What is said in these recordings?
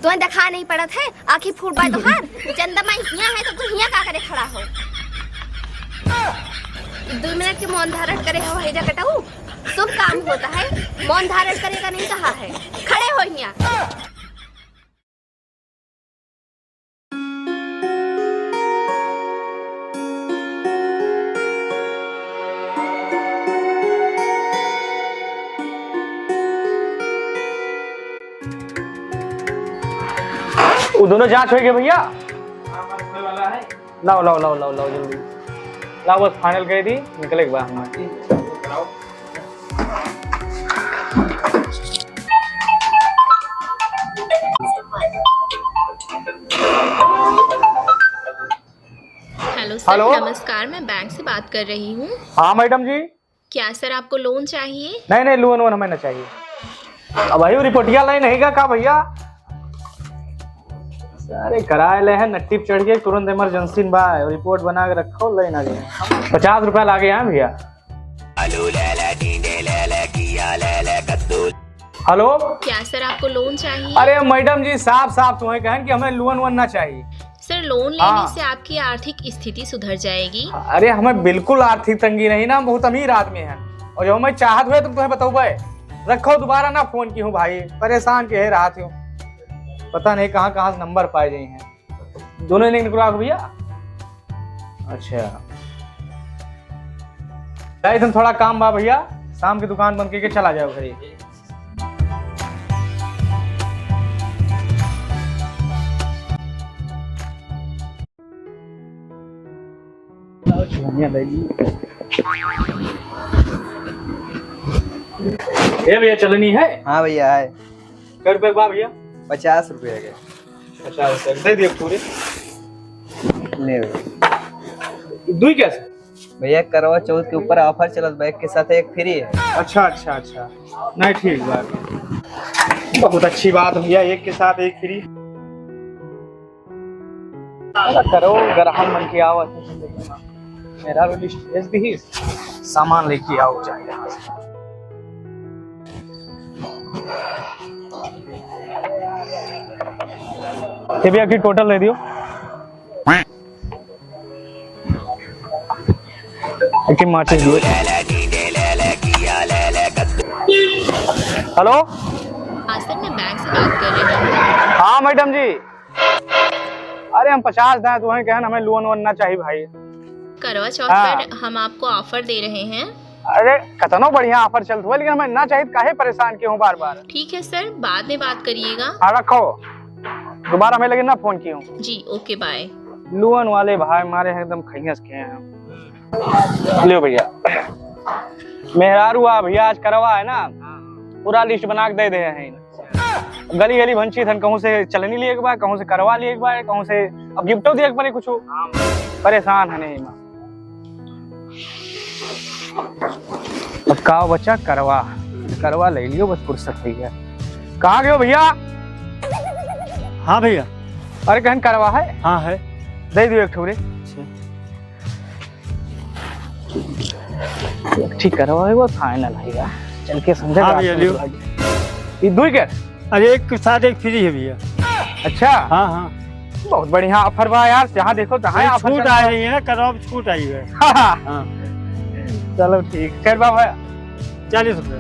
तुम्हें दिखा नहीं पड़त है, आखिर फूट पाए तो हार चंदमा हिया है तो तू हिया का करे खड़ा हो। 2 मिनट के मौन धारण करे हो हैजा कटाऊ, शुभ काम होता है। मौन धारण करेगा नहीं कहा है, खड़े हो हिया। वो दोनों जांच हो गए भैया। वाला है। लाओ लाओ लाओ लाओ लाओ जल्दी लाओ, बस फाइनल कर दी, निकले के बाद हमारे। Hello sir. हेलो। नमस्कार, मैं बैंक से बात कर रही हूँ। हाँ मैडम जी। क्या सर आपको लोन चाहिए? नहीं नहीं, लोन वोन हमें ना चाहिए। अब भाई रिपोर्टिया लाइन नहीं का भैया? अरे कराए ले है नट्टी चढ़ गए, तुरंत इमरजेंसी बा, रिपोर्ट बना के रखो, लाइन आ गए। 50 रुपया लागे हैं भैया। हेलो। क्या सर आपको लोन चाहिए? अरे मैडम जी, साफ साफ तुम्हें कहें कि हमें लोन वोन ना चाहिए। सर लोन लेने से आपकी आर्थिक स्थिति सुधर जाएगी। अरे हमें बिल्कुल आर्थिक तंगी नहीं ना, बहुत अमीर आदमी है, और जो हमें चाहत हुए तो तुम्हें बताओ भाई। रखो, दोबारा ना फोन की हूँ भाई, परेशान के रहा थी, पता नहीं कहाँ कहाँ से नंबर पाए गए हैं। दोनों नहीं निकला भैया? अच्छा, तुम थोड़ा काम बा भैया, शाम की दुकान बंद करके चला जाओ घर। भैया चलनी है? हाँ भैया है। कै रुपए बा भैया? 50 रुपये के। 50 रुपये दे दिए पूरे। ले दुई कैसे? भैया करवा चौथ के ऊपर ऑफर चलत, बैग के साथ एक फ्री है। अच्छा अच्छा अच्छा, नहीं ठीक बात, बहुत अच्छी बात भैया, एक के साथ एक फ्री। करो गरहन मन की आवत, मेरा लिस्ट भेज दी, सामान लेके आओ चाहिए। ये भैया की टोटल दे दियो। माचिस दियो। हेलो। हाँ सर, मैं बैंक से बात कर रही हूँ। हाँ मैडम जी। अरे हम 50 दें तो कहें हमें लोन वोन ना चाहिए भाई। करवा चौथ पर हम आपको ऑफर दे रहे हैं। अरे कतनो बढ़िया ऑफर चलता हुआ, लेकिन हमें ना चाहिए, काहे परेशान क्यों बार बार? ठीक है सर, बाद में बात करिएगा। हाँ रखो, दोबारा हमें लेकिन ना फोन की हूँ। जी ओके बाय। लोन वाले भाई हमारे एकदम खैस के हैं। लो भैया, मेहरारू भैया आज करवा है ना, पूरा लिस्ट बना के दे दे हैं। गली गली भंची थन, कहूँ से चलनी लिए के बाद, कहूँ से करवा लिए के बाद, कहूँ से अब गिफ्टो दिए के कुछ परेशान है नहीं। अब का बच्चा करवा करवा ले लियो, बस फुर्सत हुई है। कहाँ गए हो भैया? हाँ भैया। अरे कहन करवा है? हाँ है, दे दियो एक ठोरे। ठीक करवा है वो फाइनल है, चल के समझा। हाँ भैया लियो। ये दुई के? अरे एक के साथ एक फ्री है भैया। अच्छा हाँ हाँ, बहुत बढ़िया ऑफर बा यार, जहाँ देखो तहाँ ऑफर छूट आ रही है ना, करवा छूट आई है। हाँ चलो ठीक है बाबा, 40 रुपये।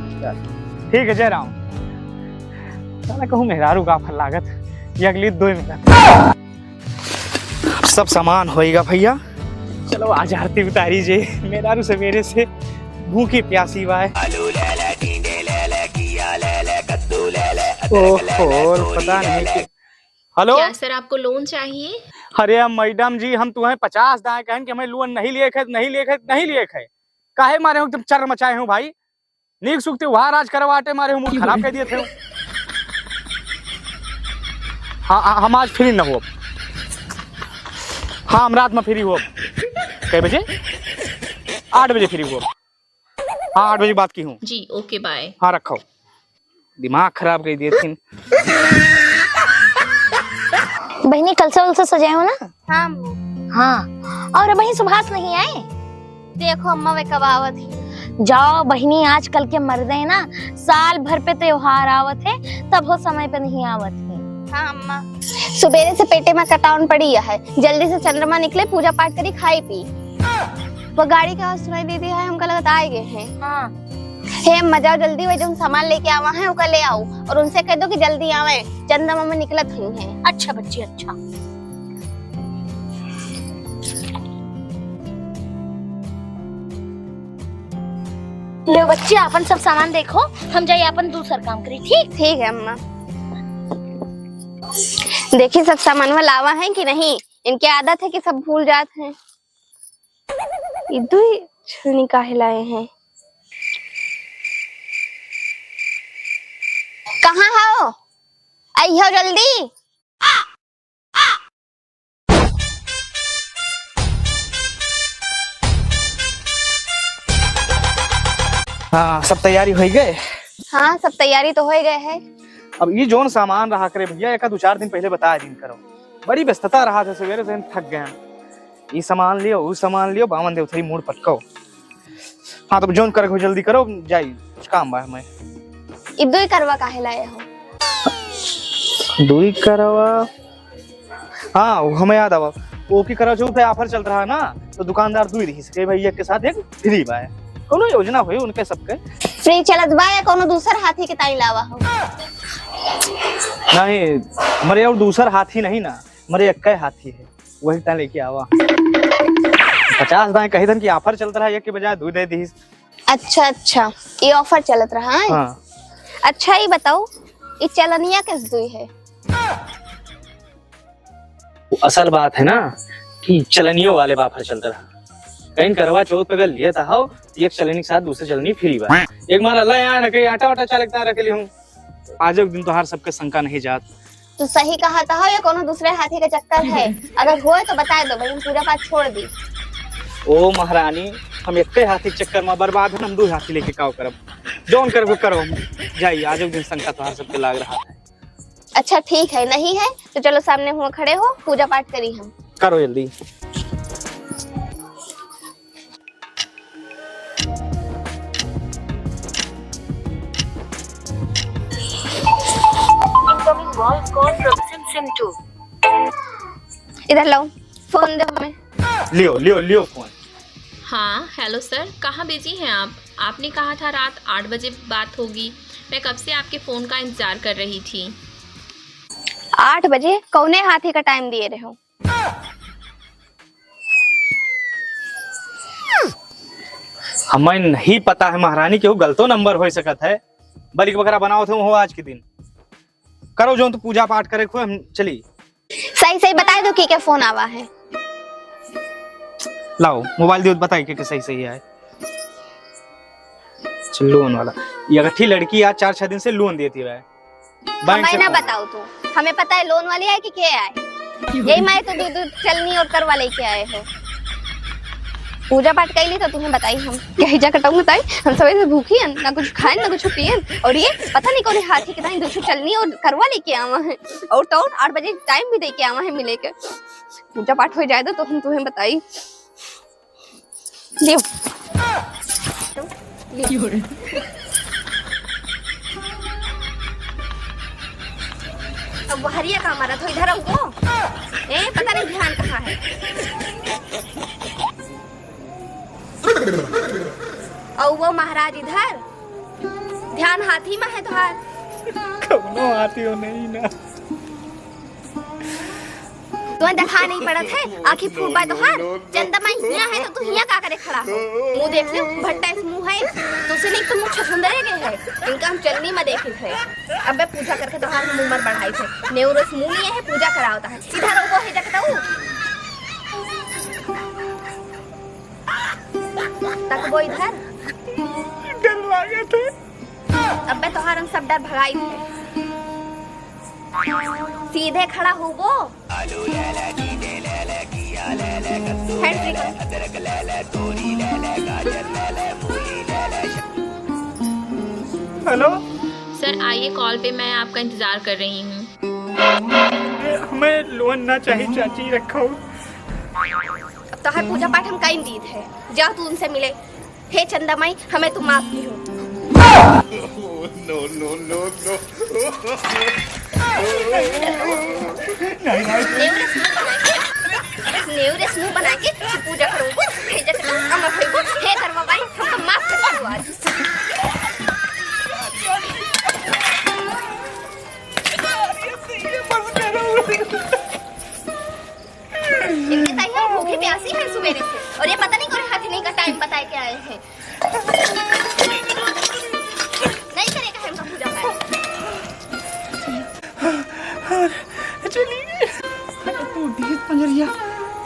ठीक है, जय राम। साला कहूँ मेहरारू का ऑफर लागत ये अगली 2 मिनट सब सामान होएगा भैया। चलो आज आरती उतारी जे, मेहरारू सवेरे से भूखी प्यासी बाय। ओहो पता नहीं कि... हेलो। क्या सर आपको लोन चाहिए? अरे मैडम जी, हम तुम्हें 50 दाएं कहें कि हमें लोन नहीं लिए खे, नहीं लिए खे, नहीं लिए खे, काहे मारे हो तुम चर मचाए हो भाई? नीक सुखते वहां राज करवाटे मारे हो, मुंह खराब कर दिए थे। हाँ हम आज फ्री न हो। हाँ हम रात में फ्री हो। कै बजे? 8 बजे फ्री हो। हाँ 8 बजे बात की हूँ। जी ओके बाय। हाँ रखो, दिमाग खराब कर दिए थे। बहनी कल से सजाए हो ना? हाँ हाँ। और बहनी सुभाष नहीं आए? देखो अम्मा वे कब आवत है। जाओ बहनी, आजकल के मर्दे ना साल भर पे त्योहार आवत है, तब वो समय पे नहीं आवत है। हाँ अम्मा। सुबेरे से पेटे में कटाउन पड़ी है, जल्दी से चंद्रमा निकले, पूजा पाठ करी, खाई पी। वो गाड़ी का आवाज सुनाई देती है, हमका लगता आए गए हैं। हाँ। हे मजा जल्दी वही जो सामान लेके आवा है उका ले आओ और उनसे कह दो कि जल्दी आवे, चंद्रमा में निकलत हुई है। अच्छा बच्ची अच्छा। ले बच्चे अपन सब सामान देखो, हम जाइए अपन दूसरा काम करी। ठीक ठीक है अम्मा। देखिए सब सामान में लावा है कि नहीं, इनकी आदत है कि सब भूल जाते हैं। इधर छलनी काहे लाए हैं? कहाँ हो? आइयो जल्दी। हाँ सब तैयारी हो गए? हाँ सब तैयारी तो हो गए है। अब ये जोन सामान रहा करे भैया, एक 2-4 दिन पहले बता दिन करो, बड़ी व्यस्तता रहा था, सवेरे से थक गए। ये सामान लियो, वो सामान लियो, बामन देव थई मूड पटको। हाँ तो जोन करे जल्दी करो, जाई कुछ काम बा हमें। इदो ही करवा काहे लाए हो? दूरी करवा, हाँ वो हमें याद आवा, वो की करवा चौथ पे ऑफर चल रहा है ना, तो दुकानदार दूरी रही सके भैया के साथ एक फ्री बा है। कोनो योजना हुई उनके सबके फ्री चलत बा या कोनो दूसर हाथी के ताई लावा हो? नहीं मरे और दूसर हाथी नहीं ना, मरे एक हाथी है, वही ता लेके आवा। 50 दाएं कही धन की ऑफर चलता रहा, एक के बजाय दूध दे दी। अच्छा अच्छा ये ऑफर चलत रहा है। हाँ। अच्छा ये बताओ ये चलनिया किस दुई है? वो असल बात है ना कि चलनियों वाले ऑफर चलता रहा, कहीं करवा चौथ पे अगर लिया था हो एक चलनी के साथ दूसरे चलनी फ्री बा। एक मार अल्लाह यहाँ न कहीं आटा वाटा चालकता रख ली हूँ, आज एक दिन तो हर सबके शंका नहीं जात। तो सही कहा था या कोनो दूसरे हाथी का चक्कर है? अगर हुआ तो बता दो भाई, हम पूजा पाठ छोड़ दी। ओ महारानी हम एक हाथी के चक्कर में बर्बाद है, हम 2 हाथी लेके काव करब, जोन कर करो जाइए, आज एक दिन शंका तो हर सबके लाग रहा है। अच्छा ठीक है, नहीं है तो चलो सामने हुआ खड़े हो, पूजा पाठ करी हम। करो जल्दी। इधर लो फोन दे हमें। लियो लियो लियो फोन। हाँ हेलो सर, कहाँ बिजी हैं आप? आपने कहा था रात 8 बजे बात होगी, मैं कब से आपके फ़ोन का इंतज़ार कर रही थी। 8 बजे कौने हाथी का टाइम दिए रहे हो? हमें नहीं पता है महारानी, केहू गलतो नंबर हो सकत है, बलिक वगैरह बनाओ थे हो आज के दिन। करो जो तो पूजा पाठ करे खो, हम चली। सही सही बताए दो कि फोन आवा है। लाओ मोबाइल दियो बताइए कि सही सही है। लोन वाला ये अगठी लड़की आज 4-6 दिन से लोन देती है। हमें ना बताओ तू, हमें पता है लोन वाली है कि क्या है। यही मैं तो दूध चलनी और करवा लेके आए हो। पूजा पाठ कर ली तो तुम्हें बताई हम क्या हिजा कटाऊंगा ताई, हम सवेरे से भूखी हैं, ना कुछ खाएं ना कुछ पियन, और ये पता नहीं कौन हाथी के ताई दूसरी चलनी और करवा लेके आवा है, और तो 8 बजे टाइम भी दे के आवा है मिले के। पूजा पाठ हो जाए तो हम तुम्हें बताई। लियो अब हरिया का हमारा तो इधर आओ, पता नहीं ध्यान कहाँ है। और वो महाराज इधर, ध्यान हाथी में है तुहार। कौनो हाथी हो नहीं ना, तुम्हें दिखा नहीं पड़त है, आँखें फूट पाए तुहार। चंद्रमा यहाँ है तो तू यहाँ का करे खड़ा हो? मुँह देख ले, भट्टा इस मुँह है, तुझसे नहीं तो मुँह छछुंदरे के है। इनका हम चलनी में देखे थे, अब मैं पूजा करके तुहार मुँह उम्र बढ़ाई थे। नेवरोस मुँह नहीं है, पूजा करा होता है। इधर वो है जगता हूँ तक वो इधर डर लगे थे। अब मैं तुहार हम सब डर भगाई थे। सीधे खड़ा हो वो। हेलो सर आइए कॉल पे, मैं आपका इंतज़ार कर रही हूँ। हमें लोन ना चाहिए चाची, रखो। अब तो है पूजा पाठ हम कहीं दी थे, जाओ तू उनसे मिले। हे चंदा माई हमें तुम माफ की हो। नेवरे मुंह बना के पूजा करूंगा भेजा के अम्मा भाई को हे करवा भाई हमको माफ कर दो आज इनके ताई हम भूखे प्यासी हैं सवेरे से और ये पता नहीं कोई हाथ नहीं का टाइम बताए के आए हैं नहीं करेगा हमका पूजा पाठ चलिए तो डीज पंजरिया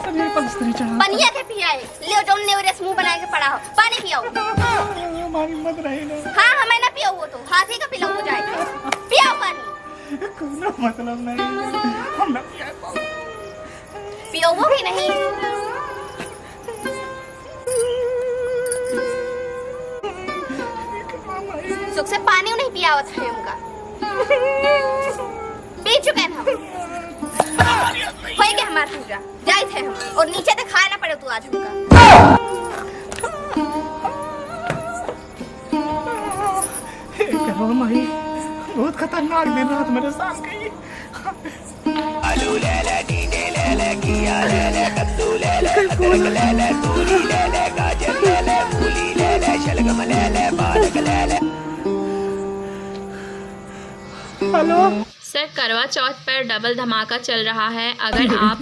सब मेरे पास तरह चढ़ा पनिया के पियाए ले जो नेवरे मुंह बना के पड़ा हो पानी पियाओ हमारी मत रहे ना हाँ हमें ना पियो वो तो हाथी का पिलाओ हो जाए पियाओ पानी कोई मतलब नहीं हम ना पिया पाओ पियो वो भी नहीं सुख से पानी नहीं पिया होता है उनका पी चुके हैं हम हो गया हमारा पूजा जाए थे हम और नीचे तक खाना पड़े तू आज हमका कहो माही बहुत खतरनाक दिन रात मेरे साथ गई आलू ले ले डीजे ले ले किया ले ले कद्दू ले ले अदरक ले ले तूरी ले ले गाजर ले ले मूली ले ले शलगम ले ले पालक ले ले। हेलो सर, करवा चौथ पर डबल धमाका चल रहा है। अगर आप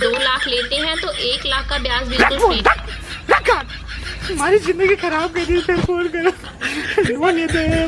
2 लाख लेते हैं तो 1 लाख का ब्याज बिल्कुल फ्री। हमारी जिंदगी खराब कर दी। फोन करो लेते हैं